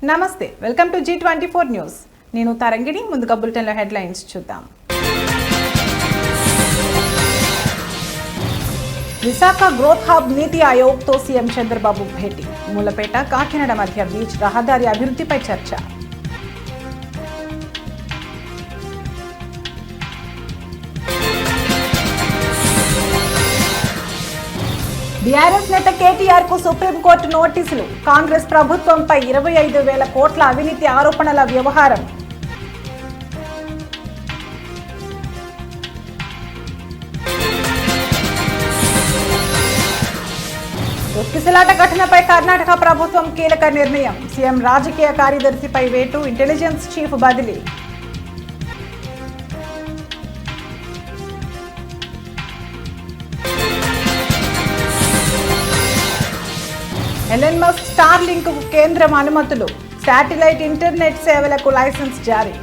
నమస్తే, welcome to G24 news. నేను తరంగిణి. ముందుగా బులెటిన్లో హెడ్లైన్స్ చూద్దాం. విశాఖ గ్రోత్ హబ్ నీతి ఆయోగ్తో సీఎం చంద్రబాబు భేటీ. మూలపేట కాకినాడ మధ్య బీచ్ రహదారి అభివృద్ధిపై చర్చ. బీఆర్ఎస్ నేత కేటీఆర్ కు సుప్రీంకోర్టు నోటీసులు. కాంగ్రెస్ ప్రభుత్వంపై 25,000 కోట్ల అవినీతి ఆరోపణల వ్యవహారం. తొక్కిసలాట ఘటనపై కర్ణాటక ప్రభుత్వం కీలక నిర్ణయం. సీఎం రాజకీయ కార్యదర్శిపై వేటు. ఇంటెలిజెన్స్ చీఫ్ బదిలీ. ఎలన్ మస్క్ స్టార్ లింక్ కు కేంద్రం అనుమతులు. శాటిలైట్ ఇంటర్నెట్ సేవలకు లైసెన్స్ జారీ.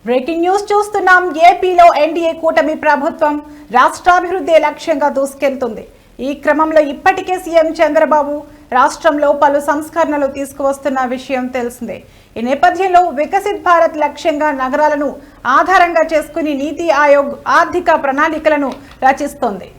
బ్రేకింగ్ న్యూస్ చూస్తున్నాం. ఏపీలో ఎన్డీఏ కూటమి ప్రభుత్వం రాష్ట్రాభివృద్ధి లక్ష్యంగా దూసుకెళ్తుంది. ఈ క్రమంలో ఇప్పటికే సీఎం చంద్రబాబు రాష్ట్రంలో పలు సంస్కరణలు తీసుకువస్తున్న విషయం తెలిసిందే. ఈ నేపథ్యంలో వికసిత్ భారత్ లక్ష్యంగా నగరాలను ఆధారంగా చేసుకుని నీతి ఆయోగ్ ఆర్థిక ప్రణాళికలను రచిస్తోంది.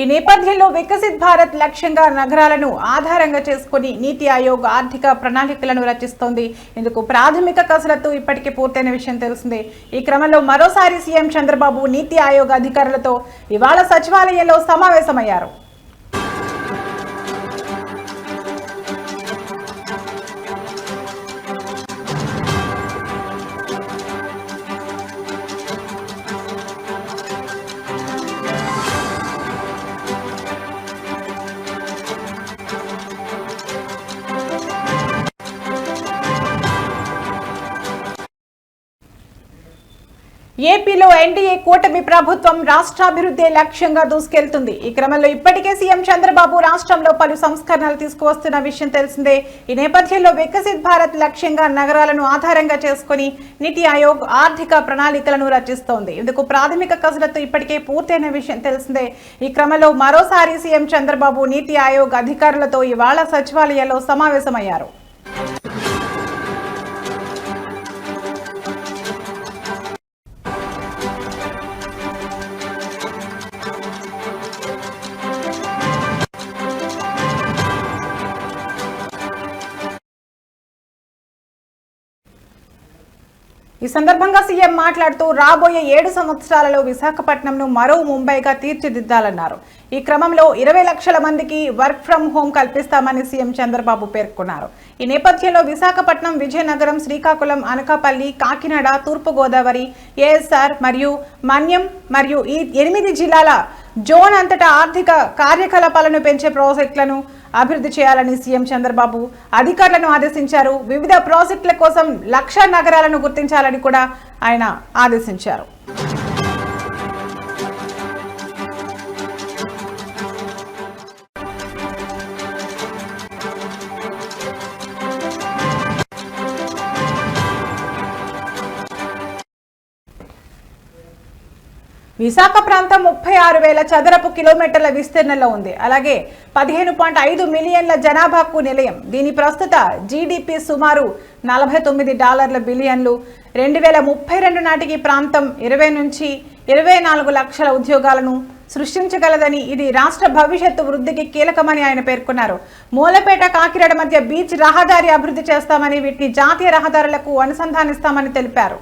ఈ నేపథ్యంలో వికసిత్ భారత్ లక్ష్యంగా నగరాలను ఆధారంగా చేసుకుని నీతి ఆయోగ్ ఆర్థిక ప్రణాళికలను రచిస్తోంది. ఇందుకు ప్రాథమిక కసరత్తు ఇప్పటికే పూర్తయిన విషయం తెలిసిందే. ఈ క్రమంలో మరోసారి సీఎం చంద్రబాబు నీతి ఆయోగ్ అధికారులతో ఇవాళ సచివాలయంలో సమావేశమయ్యారు. ఏపీలో ఎన్డీఏ కూటమి ప్రభుత్వం రాష్ట్రాభివృద్ధి లక్ష్యంగా దూసుకెళ్తుంది. ఈ క్రమంలో ఇప్పటికే సీఎం చంద్రబాబు రాష్ట్రంలో పలు సంస్కరణలు తీసుకువస్తున్న విషయం తెలిసిందే. ఈ నేపథ్యంలో వికసిత్ భారత్ లక్ష్యంగా నగరాలను ఆధారంగా చేసుకుని నీతి ఆయోగ్ ఆర్థిక ప్రణాళికలను రచిస్తోంది. ఇందుకు ప్రాథమిక కసరత్తు ఇప్పటికే పూర్తయిన విషయం తెలిసిందే. ఈ క్రమంలో మరోసారి సీఎం చంద్రబాబు నీతి ఆయోగ్ అధికారులతో ఇవాళ సచివాలయంలో సమావేశమయ్యారు. ఈ సందర్భంగా సీఎం మాట్లాడుతూ రాబోయే 7 సంవత్సరాలలో విశాఖపట్నంను మరో ముంబైగా తీర్చిదిద్దాలన్నారు. ఈ క్రమంలో 20 లక్షల మందికి వర్క్ ఫ్రం హోం కల్పిస్తామని సీఎం చంద్రబాబు పేర్కొన్నారు. ఈ నేపథ్యంలో విశాఖపట్నం, విజయనగరం, శ్రీకాకుళం, అనకాపల్లి, కాకినాడ, తూర్పుగోదావరి, ఏఎస్ఆర్ మరియు మన్యం మరియు ఈ 8 జిల్లాల జోన్ అంతటా ఆర్థిక కార్యకలాపాలను పెంచే ప్రాజెక్టులను అభివృద్ధి చేయాలని సీఎం చంద్రబాబు అధికారులను ఆదేశించారు. వివిధ ప్రాజెక్టుల కోసం 1,00,000 నగరాలను గుర్తించాలని కూడా ఆయన ఆదేశించారు. విశాఖ ప్రాంతం 36,000 చదరపు కిలోమీటర్ల విస్తీర్ణంలో ఉంది. అలాగే 15.5 మిలియన్ల జనాభాకు నిలయం. దీని ప్రస్తుత జీడీపీ సుమారు $49 బిలియన్లు. 2032 నాటికి ప్రాంతం 20 నుంచి 24 లక్షల ఉద్యోగాలను సృష్టించగలదని, ఇది రాష్ట్ర భవిష్యత్తు వృద్ధికి కీలకమని ఆయన పేర్కొన్నారు. మూలపేట, కాకినాడ మధ్య బీచ్ రహదారి అభివృద్ధి చేస్తామని, వీటిని జాతీయ రహదారులకు అనుసంధానిస్తామని తెలిపారు.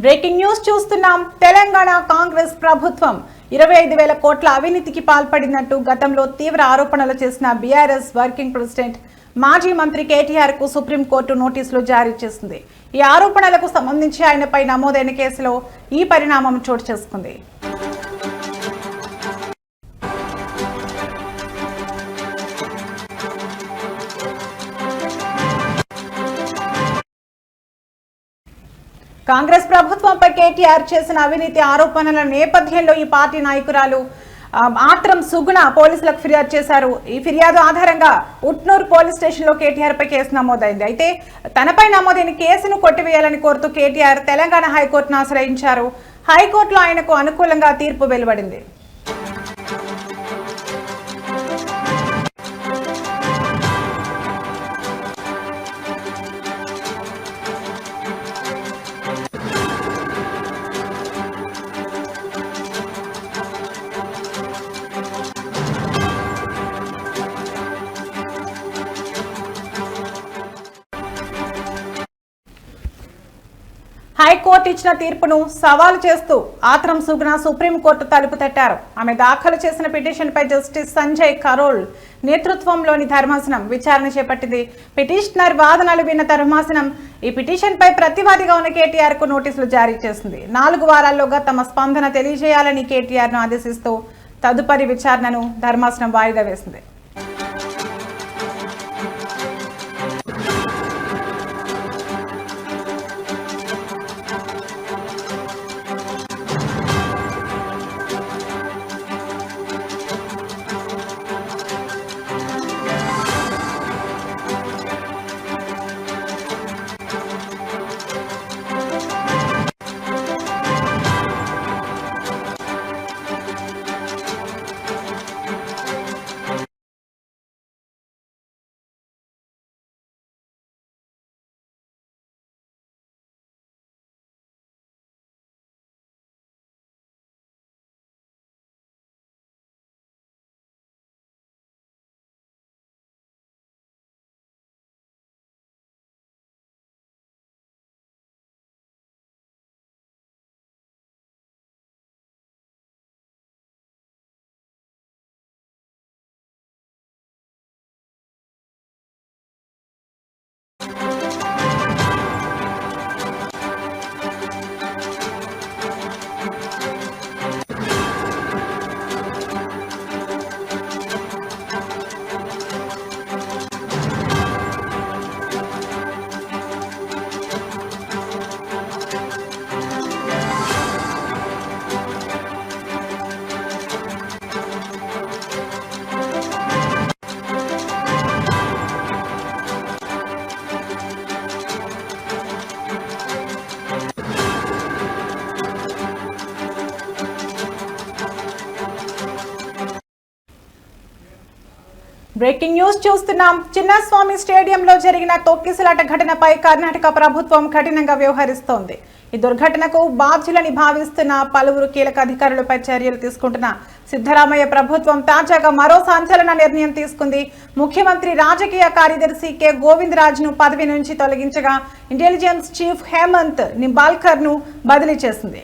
బ్రేకింగ్ న్యూస్ చూస్తున్నాం. తెలంగాణ కాంగ్రెస్ ప్రభుత్వం 25,000 కోట్ల అవినీతికి పాల్పడినట్టు గతంలో తీవ్ర ఆరోపణలు చేసిన బీఆర్ఎస్ వర్కింగ్ ప్రెసిడెంట్, మాజీ మంత్రి కేటీఆర్ కు సుప్రీంకోర్టు నోటీసులు జారీ చేసింది. ఈ ఆరోపణలకు సంబంధించి ఆయనపై నమోదైన కేసులో ఈ పరిణామం చోటు చేసుకుంది. కాంగ్రెస్ ప్రభుత్వంపై కేటీఆర్ చేసిన అవినీతి ఆరోపణల నేపథ్యంలో ఈ పార్టీ నాయకురాలు ఆత్రం సుగుణ పోలీసులకు ఫిర్యాదు చేశారు. ఈ ఫిర్యాదు ఆధారంగా ఉట్నూరు పోలీస్ స్టేషన్లో కేటీఆర్ పై కేసు నమోదైంది. అయితే తనపై నమోదైన కేసును కొట్టివేయాలని కోరుతూ కేటీఆర్ తెలంగాణ హైకోర్టును ఆశ్రయించారు. హైకోర్టులో ఆయనకు అనుకూలంగా తీర్పు వెలువడింది. హైకోర్టు ఇచ్చిన తీర్పును సవాలు చేస్తూ ఆత్రం సుగుణ సుప్రీంకోర్టు తలుపు తట్టారు. ఆమె దాఖలు చేసిన పిటిషన్పై జస్టిస్ సంజయ్ కరోల్ నేతృత్వంలోని ధర్మాసనం విచారణ చేపట్టింది. పిటిషనర్ వాదనలు విన్న ధర్మాసనం ఈ పిటిషన్పై ప్రతివాదిగా ఉన్న కేటీఆర్ కు నోటీసులు జారీ చేసింది. 4 వారాల్లోగా తమ స్పందన తెలియజేయాలని కేటీఆర్ ను ఆదేశిస్తూ తదుపరి విచారణను ధర్మాసనం వాయిదా వేసింది. బ్రేకింగ్ న్యూస్ చూస్తున్నాం. చిన్నస్వామి స్టేడియంలో జరిగిన తొక్కిసలాట ఘటనపై కర్ణాటక ప్రభుత్వం కఠినంగా వ్యవహరిస్తోంది. ఈ దుర్ఘటనకు బాధ్యులని భావిస్తున్న పలువురు కీలక అధికారులపై చర్యలు తీసుకుంటున్న సిద్ధరామయ్య ప్రభుత్వం తాజాగా మరో సంచలన నిర్ణయం తీసుకుంది. ముఖ్యమంత్రి రాజకీయ కార్యదర్శి కె గోవిందరాజ్ను పదవి నుంచి తొలగించగా ఇంటెలిజెన్స్ చీఫ్ హేమంత్ నింబాల్కర్ను బదిలీ చేసింది.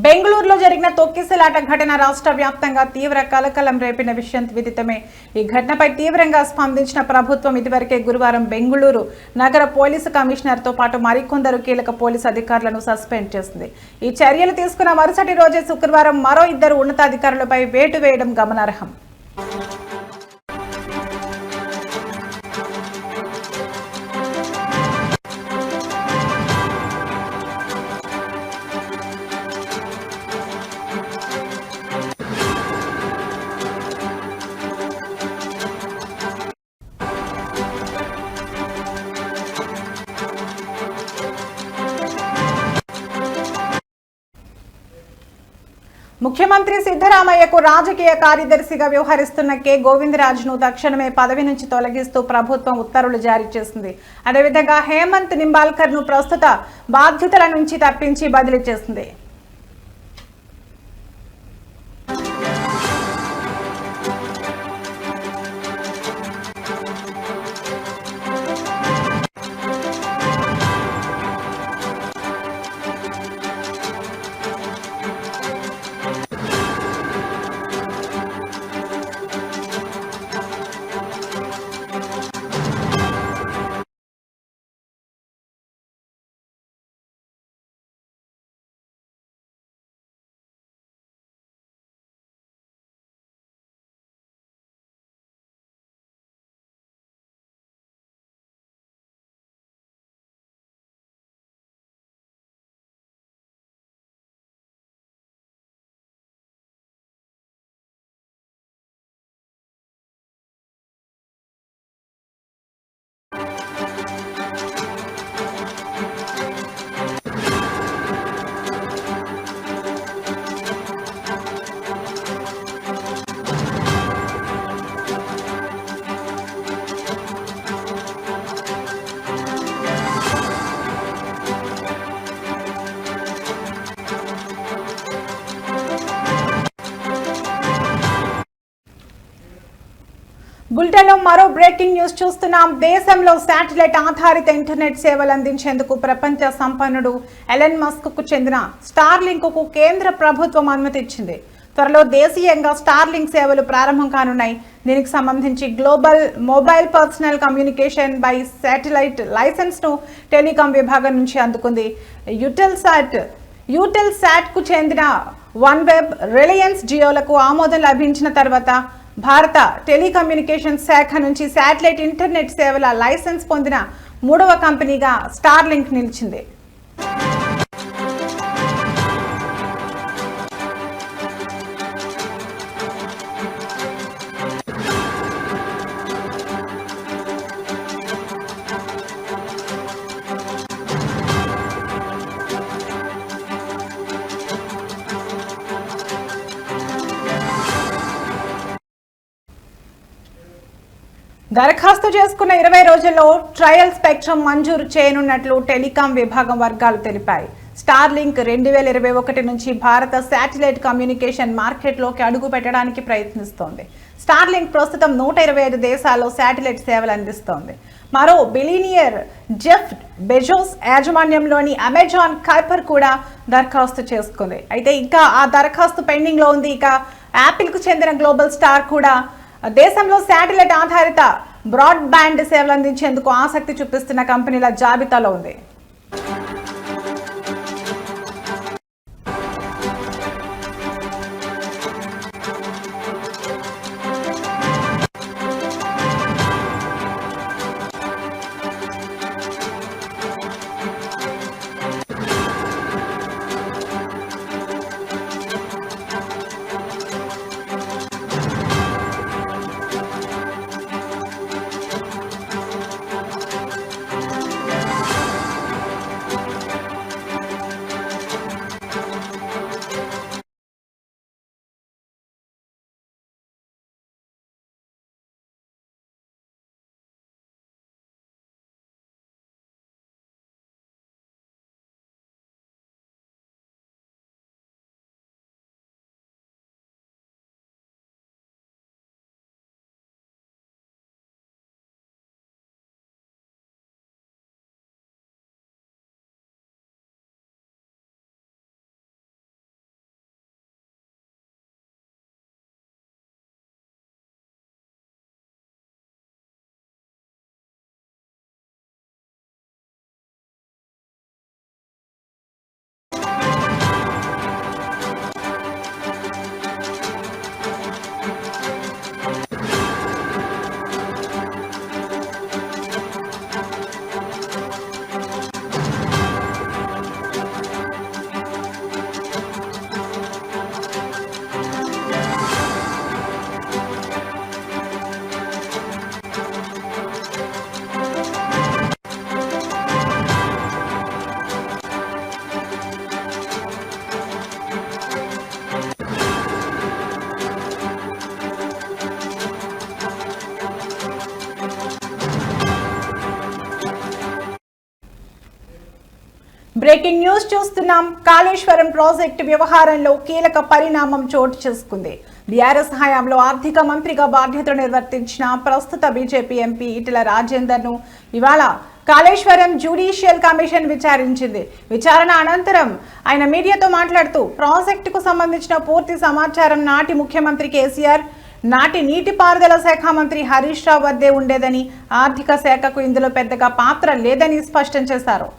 బెంగళూరులో జరిగిన తొక్కిసలాట ఘటన రాష్ట్ర వ్యాప్తంగా తీవ్ర కలకలం రేపిన విషయం విదితమే. ఈ ఘటనపై తీవ్రంగా స్పందించిన ప్రభుత్వం ఇదివరకే గురువారం బెంగళూరు నగర పోలీసు కమిషనర్తో పాటు మరికొందరు కీలక పోలీసు అధికారులను సస్పెండ్ చేసింది. ఈ చర్యలు తీసుకున్న మరుసటి రోజే శుక్రవారం మరో 2 ఉన్నతాధికారులపై వేటు వేయడం గమనార్హం. ముఖ్యమంత్రి సిద్ధరామయ్యకు రాజకీయ కార్యదర్శిగా వ్యవహరిస్తున్న కె గోవిందరాజ్ను తక్షణమే పదవి నుంచి తొలగిస్తూ ప్రభుత్వం ఉత్తర్వులు జారీ చేసింది. అదేవిధంగా హేమంత్ నింబాల్కర్ను ప్రస్తుత బాధ్యతల నుంచి తప్పించి బదిలీ చేసింది. బులెటిన్లో మరో బ్రేకింగ్ న్యూస్ చూస్తున్నాం. దేశంలో శాటిలైట్ ఆధారిత ఇంటర్నెట్ సేవలు అందించేందుకు ప్రపంచ సంపన్నుడు ఎలన్ మస్క్ కు చెందిన స్టార్లింక్ కు కేంద్ర ప్రభుత్వం అనుమతి ఇచ్చింది. త్వరలో దేశీయంగా స్టార్లింక్ సేవలు ప్రారంభం కానున్నాయి. దీనికి సంబంధించి global mobile personal communication by satellite licence ను టెలికాం విభాగం నుంచి అందుకుంది. యూటెల్ శాట్ కు చెందిన వన్ వెబ్, రిలయన్స్ జియోలకు ఆమోదం లభించిన తర్వాత భారత టెలికమ్యూనికేషన్ శాఖ నుంచి శాటిలైట్ ఇంటర్నెట్ సేవల లైసెన్స్ పొందిన 3వ కంపెనీగా స్టార్లింక్ నిలిచింది. దరఖాస్తు చేసుకున్న 20 రోజుల్లో ట్రయల్ స్పెక్ట్రమ్ మంజూరు చేయనున్నట్లు టెలికాం విభాగం వర్గాలు తెలిపాయి. స్టార్లింక్ 2021 నుంచి భారత శాటిలైట్ కమ్యూనికేషన్ మార్కెట్లోకి అడుగు పెట్టడానికి ప్రయత్నిస్తోంది. స్టార్లింక్ ప్రస్తుతం 125 దేశాల్లో శాటిలైట్ సేవలు అందిస్తోంది. మరో బిలియనియర్ జెఫ్ బెజోస్ యాజమాన్యంలోని అమెజాన్ కైపర్ కూడా దరఖాస్తు చేసుకుంది. అయితే ఇంకా ఆ దరఖాస్తు పెండింగ్ లో ఉంది. ఇక యాపిల్ కు చెందిన గ్లోబల్ స్టార్ కూడా దేశంలో శాటిలైట్ ఆధారిత బ్రాడ్బ్యాండ్ సేవలు అందించేందుకు ఆసక్తి చూపిస్తున్న కంపెనీల జాబితాలో ఉంది. బ్రేకింగ్ న్యూస్ చూస్తున్నాం. కాళేశ్వరం ప్రాజెక్టు వ్యవహారంలో కీలక పరిణామం చోటు చేసుకుంది. బీఆర్ఎస్ హయాంలో ఆర్థిక మంత్రిగా బాధ్యతలు నిర్వర్తించిన ప్రస్తుత బీజేపీ ఎంపీ ఈటెల రాజేందర్ ను ఇవాళ కాళేశ్వరం జ్యుడిషియల్ కమిషన్ విచారించింది. విచారణ అనంతరం ఆయన మీడియాతో మాట్లాడుతూ ప్రాజెక్టుకు సంబంధించిన పూర్తి సమాచారం నాటి ముఖ్యమంత్రి కేసీఆర్, నాటి నీటిపారుదల శాఖ మంత్రి హరీష్ రావు వద్దే ఉండేదని, ఆర్థిక శాఖకు ఇందులో పెద్దగా పాత్ర లేదని స్పష్టం చేశారు.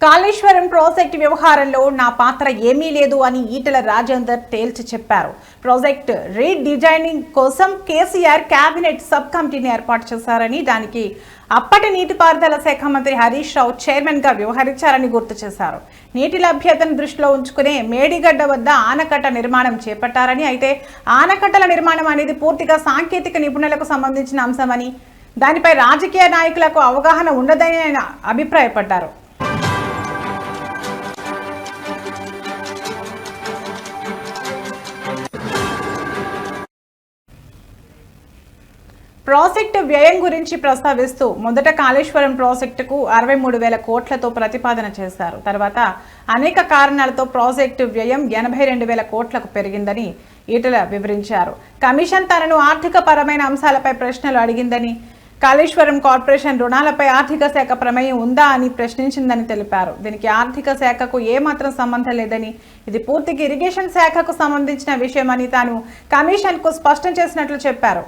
కాళేశ్వరం ప్రాజెక్టు వ్యవహారంలో నా పాత్ర ఏమీ లేదు అని ఈటెల రాజేందర్ తేల్చి చెప్పారు. ప్రాజెక్టు రీడిజైనింగ్ కోసం కేసీఆర్ కేబినెట్ సబ్ కమిటీని ఏర్పాటు చేశారని, దానికి అప్పటి నీటిపారుదల శాఖ మంత్రి హరీష్ రావు చైర్మన్ గా వ్యవహరించారని గుర్తు చేశారు. నీటి లభ్యతను దృష్టిలో ఉంచుకునే మేడిగడ్డ వద్ద ఆనకట్ట నిర్మాణం చేపట్టారని, అయితే ఆనకట్టల నిర్మాణం అనేది పూర్తిగా సాంకేతిక నిపుణులకు సంబంధించిన అంశమని, దానిపై రాజకీయ నాయకులకు అవగాహన ఉండదని ఆయన అభిప్రాయపడ్డారు. ప్రాజెక్టు వ్యయం గురించి ప్రస్తావిస్తూ మొదట కాళేశ్వరం ప్రాజెక్టుకు 63,000 కోట్లతో ప్రతిపాదన చేశారు. తర్వాత అనేక కారణాలతో ప్రాజెక్టు వ్యయం 82,000 కోట్లకు పెరిగిందని ఈటెల వివరించారు. కమిషన్ తనను ఆర్థిక పరమైన అంశాలపై ప్రశ్నలు అడిగిందని, కాళేశ్వరం కార్పొరేషన్ రుణాలపై ఆర్థిక శాఖ ప్రమేయం ఉందా అని ప్రశ్నించిందని తెలిపారు. దీనికి ఆర్థిక శాఖకు ఏమాత్రం సంబంధం లేదని, ఇది పూర్తిగా ఇరిగేషన్ శాఖకు సంబంధించిన విషయమని తాను కమిషన్కు స్పష్టం చేసినట్లు చెప్పారు.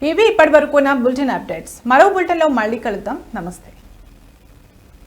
ఇవి ఇప్పటివరకు నా బులెటిన్ అప్డేట్స్. మరో బులెటిన్లో మళ్ళీ కలుద్దాం. నమస్తే.